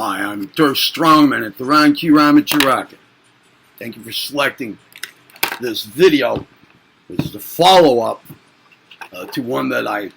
Hi, I'm Dirk Strongman at the Ron Q Amateur Rocket. Thank you for selecting this video. This is a follow-up to one that I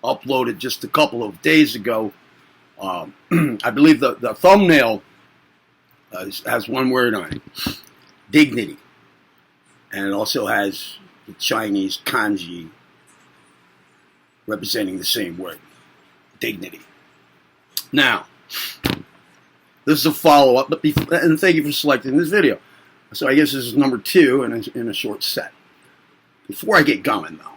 uploaded just a couple of days ago. I believe the thumbnail has one word on it, dignity. And it also has the Chinese kanji representing the same word, dignity. Now, this is a follow-up, and thank you for selecting this video. So I guess this is number 2 in a short set. Before I get going, though,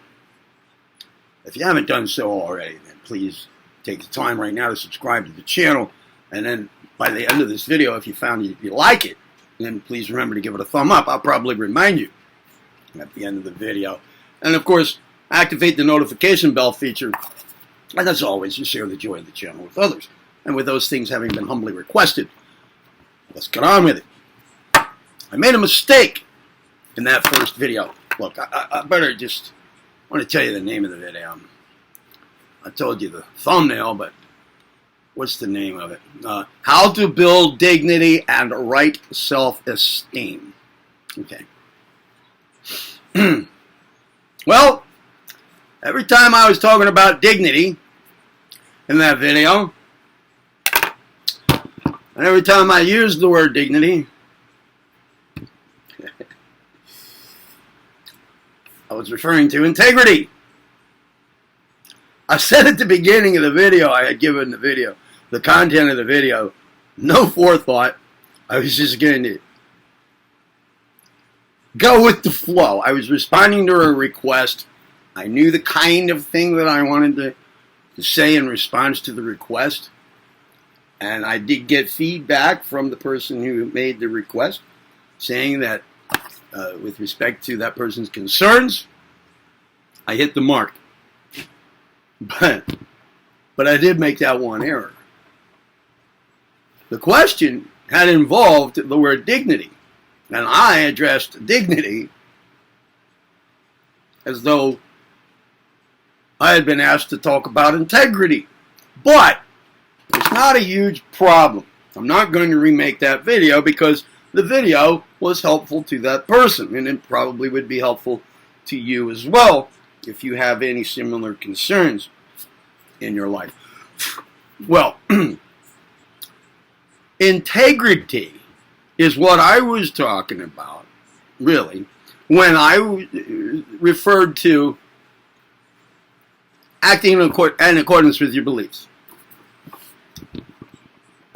if you haven't done so already, then please take the time right now to subscribe to the channel. And then by the end of this video, if you like it, then please remember to give it a thumb up. I'll probably remind you at the end of the video. And of course, activate the notification bell feature. And as always, you share the joy of the channel with others. And with those things having been humbly requested, let's get on with it. I made a mistake in that first video. Look, I better just want to tell you the name of the video. I told you the thumbnail, but what's the name of it? How to Build Dignity and Right Self-Esteem. Okay. Well, every time I was talking about dignity in that video, and every time I used the word dignity, I was referring to integrity. I said at the beginning of the video, I had given the content of the video, no forethought. I was just going to go with the flow. I was responding to a request. I knew the kind of thing that I wanted to say in response to the request. And I did get feedback from the person who made the request, saying that with respect to that person's concerns, I hit the mark. But I did make that one error. The question had involved the word dignity, and I addressed dignity as though I had been asked to talk about integrity. But it's not a huge problem. I'm not going to remake that video because the video was helpful to that person, and it probably would be helpful to you as well if you have any similar concerns in your life. Well, integrity is what I was talking about, really, when I referred to acting in accordance with your beliefs.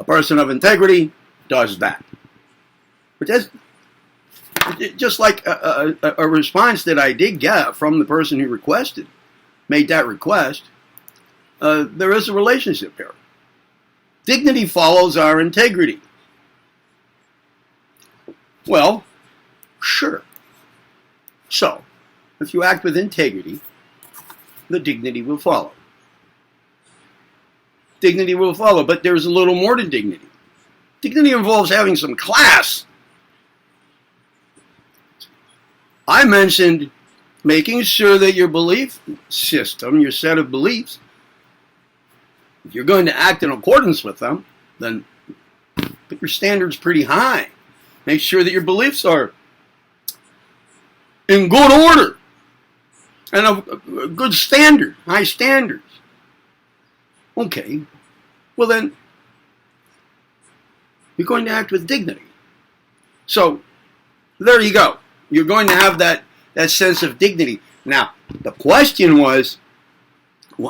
A person of integrity does that. But that's just like a response that I did get from the person who made that request. There is a relationship here. Dignity follows our integrity. Well, sure. So, if you act with integrity, the dignity will follow. Dignity will follow, but there's a little more to dignity. Dignity involves having some class. I mentioned making sure that your belief system, your set of beliefs, if you're going to act in accordance with them, then put your standards pretty high. Make sure that your beliefs are in good order and of a good standard, high standards. Okay, well then, you're going to act with dignity. So, there you go. You're going to have that sense of dignity. Now, the question was,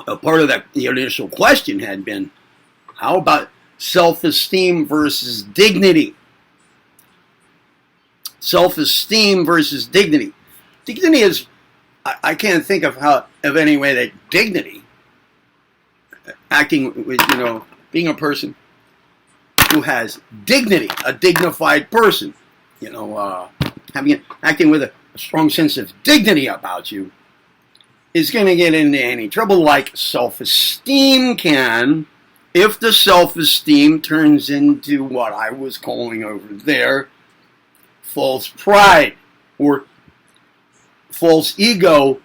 a part of the initial question had been, how about self-esteem versus dignity? Self-esteem versus dignity. Dignity is, I can't think of any way that dignity, acting with, being a person who has dignity, a dignified person, acting with a strong sense of dignity about you, is going to get into any trouble like self-esteem can, if the self-esteem turns into what I was calling over there false pride or false ego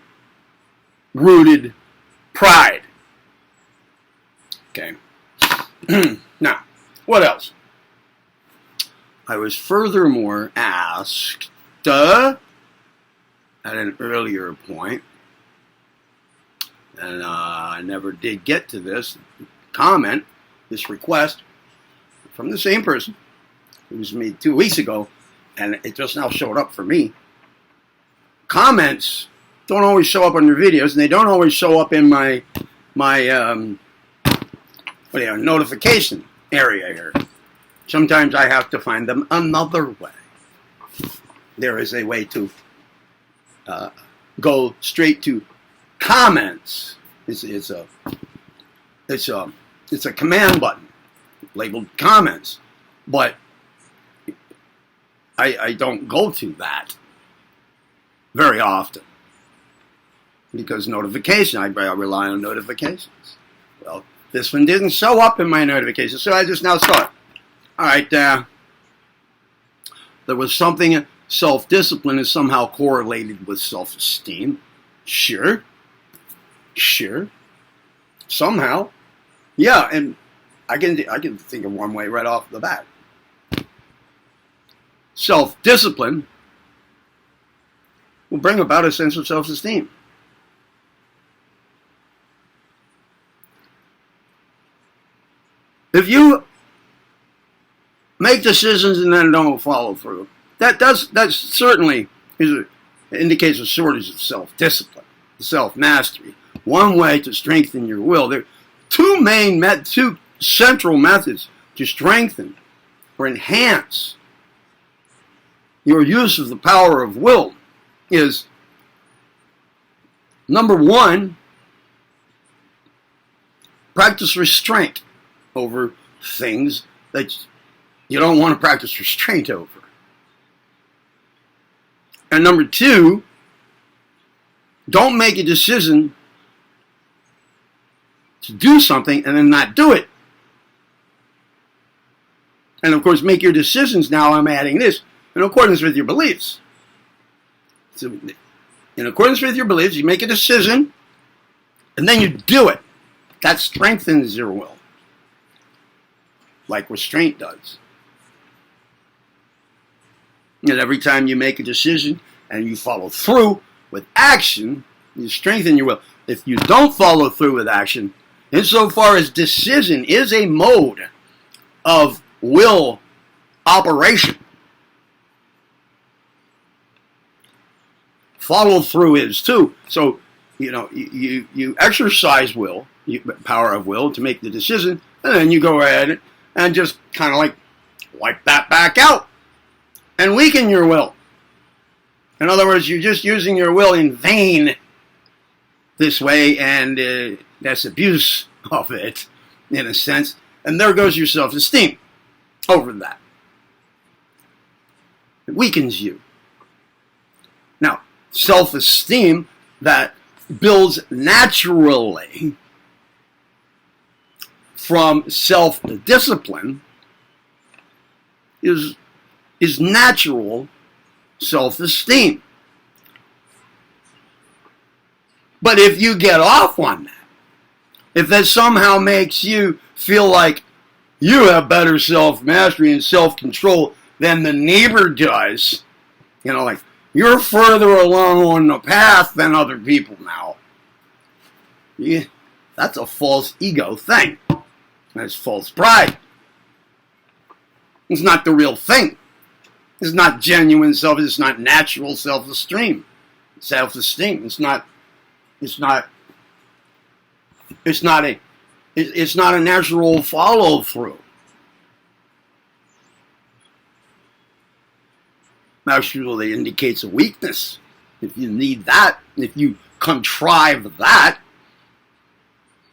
rooted pride. Okay. Now, What else? I was furthermore asked at an earlier point, and I never did get to this comment, this request from the same person. It was made 2 weeks ago, and it just now showed up for me. Comments don't always show up on your videos, and they don't always show up in my notification area here. Sometimes I have to find them another way. There is a way to go straight to comments. It's a command button labeled comments, but I don't go to that very often because notification. I rely on notifications. Well, this one didn't show up in my notifications, so I just now saw it. All right, there was something. Self-discipline is somehow correlated with self-esteem. Sure, somehow, yeah. And I can think of one way right off the bat. Self-discipline will bring about a sense of self-esteem. If you make decisions and then don't follow through, that certainly indicates a shortage of self-discipline, self-mastery. One way to strengthen your will. There are two central methods to strengthen or enhance your use of the power of will is, number one, practice restraint over things that you don't want to practice restraint over. And number two, don't make a decision to do something and then not do it. And of course, make your decisions, now I'm adding this, in accordance with your beliefs. So, in accordance with your beliefs, you make a decision and then you do it. That strengthens your will, like restraint does. And every time you make a decision and you follow through with action, you strengthen your will. If you don't follow through with action, insofar as decision is a mode of will operation, follow through is too. So, you exercise will, power of will to make the decision, and then you go ahead and just kind of like wipe that back out and weaken your will. In other words, you're just using your will in vain this way, and that's abuse of it, in a sense. And there goes your self-esteem over that. It weakens you. Now, self-esteem that builds naturally from self-discipline is natural self-esteem. But if you get off on that, if that somehow makes you feel like you have better self-mastery and self-control than the neighbor does, like you're further along on the path than other people now, yeah, that's a false ego thing. That's false pride. It's not the real thing. It's not genuine self. It's not natural self-esteem. Self-esteem. It's not a natural follow-through. Actually, it indicates a weakness. If you need that, if you contrive that,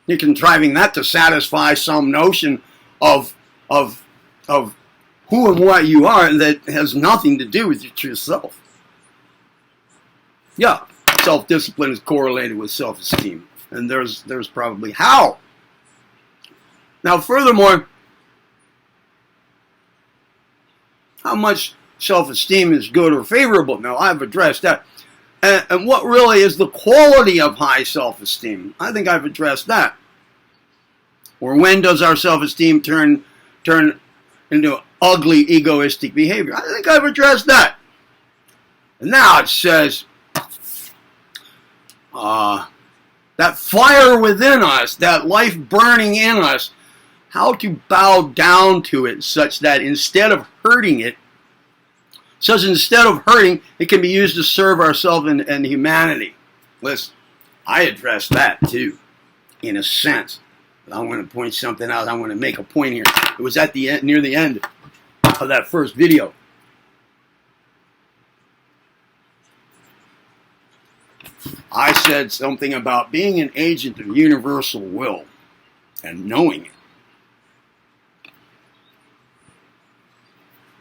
you're contriving that to satisfy some notion of who and what you are that has nothing to do with your true self. Yeah, self-discipline is correlated with self-esteem. And there's probably how. Now, furthermore, how much self-esteem is good or favorable? Now, I've addressed that. And what really is the quality of high self-esteem? I think I've addressed that. Or when does our self-esteem turn turn into ugly, egoistic behavior. I think I've addressed that. And now it says, that fire within us, that life burning in us, how to bow down to it such that instead of hurting it, it can be used to serve ourselves and humanity. Listen, I addressed that too, in a sense. But I want to point something out. I want to make a point here. It was at the end, near the end of that first video. I said something about being an agent of universal will and knowing it.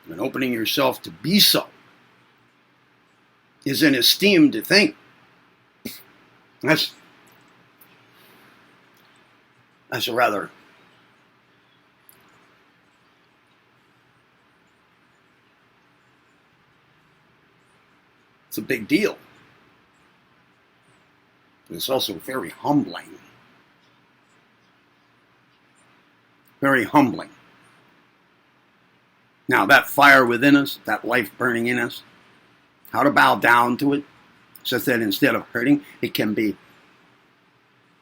And opening yourself to be so is an esteemed thing. That's a rather it's a big deal. But it's also very humbling. Very humbling. Now, that fire within us, that life burning in us, how to bow down to it, such that instead of hurting, it can be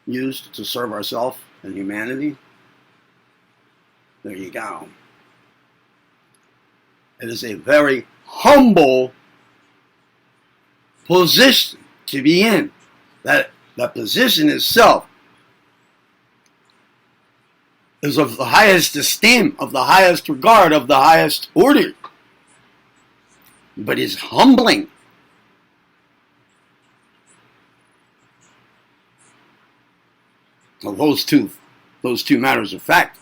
used to serve ourselves and humanity. There you go. It is a very humble position to be in. That position itself is of the highest esteem, of the highest regard, of the highest order, but is humbling. Well, those two matters of fact,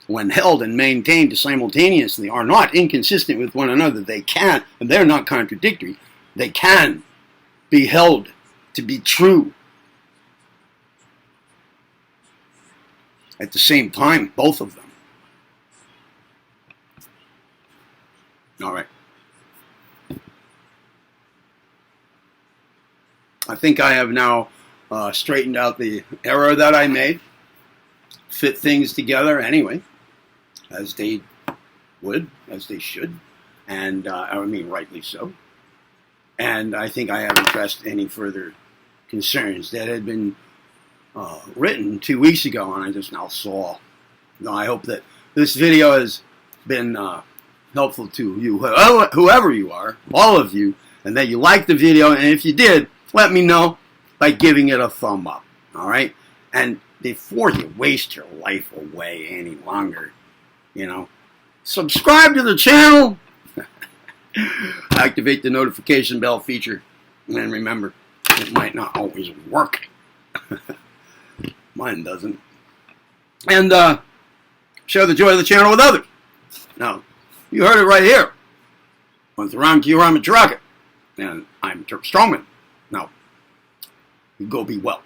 when held and maintained simultaneously, are not inconsistent with one another. They can, and they're not contradictory. They can be held to be true at the same time, both of them. All right. I think I have now straightened out the error that I made, fit things together anyway, as they would, as they should, and I mean rightly so. And I think I haven't addressed any further concerns that had been written 2 weeks ago, and I just now saw. No, I hope that this video has been helpful to you, whoever you are, all of you, and that you liked the video. And if you did, let me know by giving it a thumb up. All right, and before you waste your life away any longer, subscribe to the channel, activate the notification bell feature, and remember, it might not always work. Mine doesn't. And share the joy of the channel with others. Now, you heard it right here. With Ram Q Ramatraka. And I'm Turk Strongman. Now, you go be well.